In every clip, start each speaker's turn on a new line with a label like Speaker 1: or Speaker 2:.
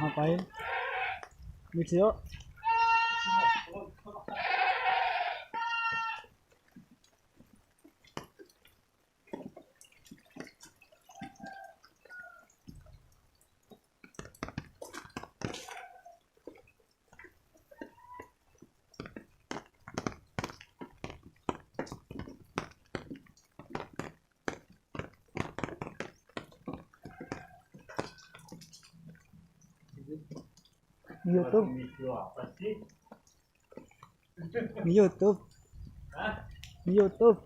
Speaker 1: ngapain? Video. YouTube. YouTube. YouTube.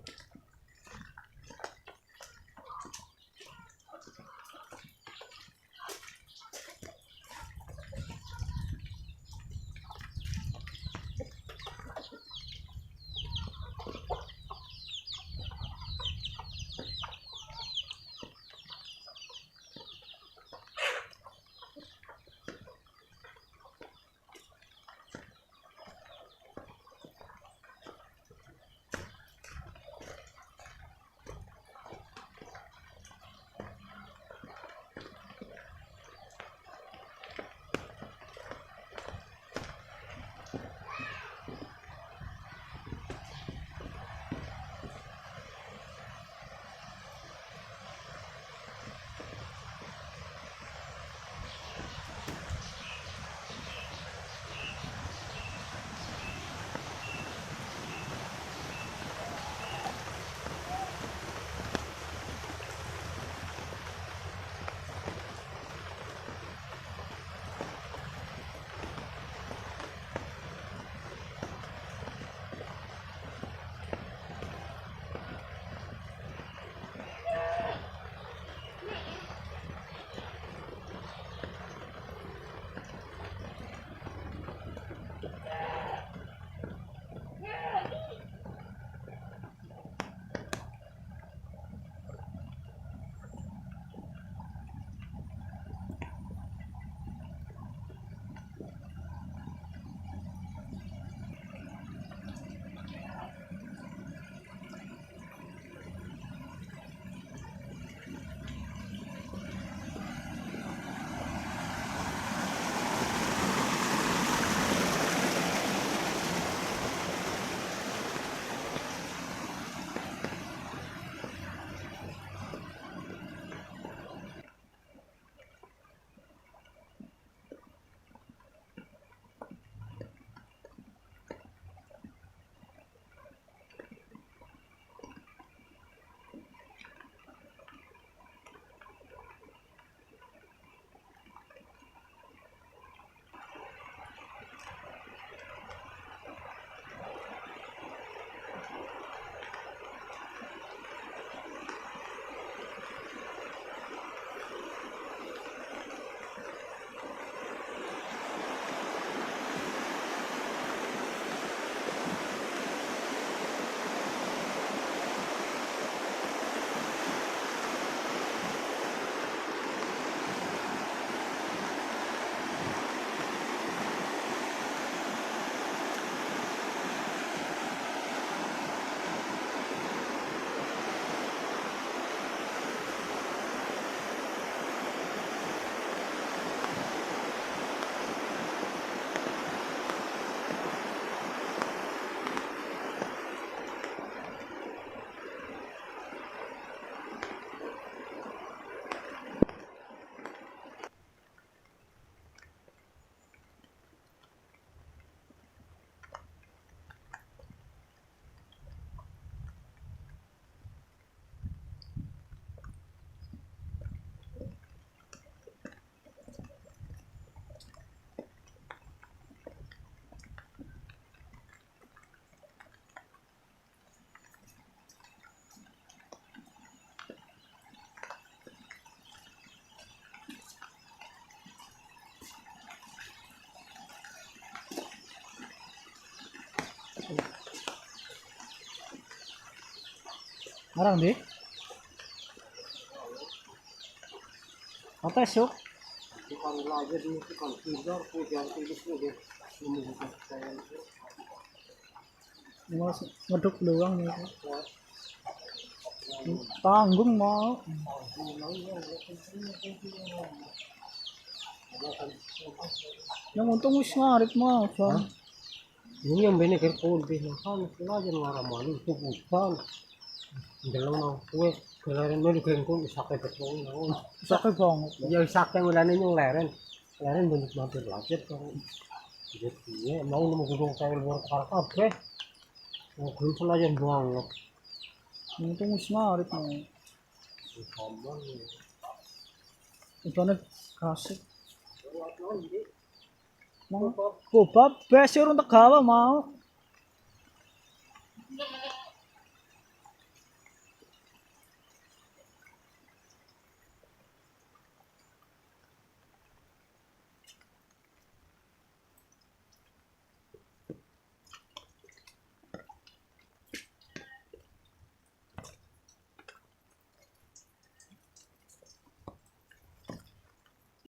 Speaker 1: Ngarang di? Apa esok?
Speaker 2: Tukang lagi di tukang tidur, pujian tidur pujian memuka saya itu.
Speaker 1: Mau ngeduk doang nih. Tanggung mau. Yang untung wis ngarit mah, Son.
Speaker 2: Yung yung binigay ko, binakan, sila dyan maramali, tubusan. Dalang na kuwe, kailangan mo rin kung isakay pa po ngayon.
Speaker 1: Sakit banget.
Speaker 2: Yung isakay wala na yung leren. Leren, bunit mampir lagi. Jadi, mau na magulong tayo luar karkab, eh. Kung sila dyan buang,
Speaker 1: Yang untung wis ngarit mah.
Speaker 2: common.
Speaker 1: Ito na kasih. Mang kupap, besyo ron takawa mau.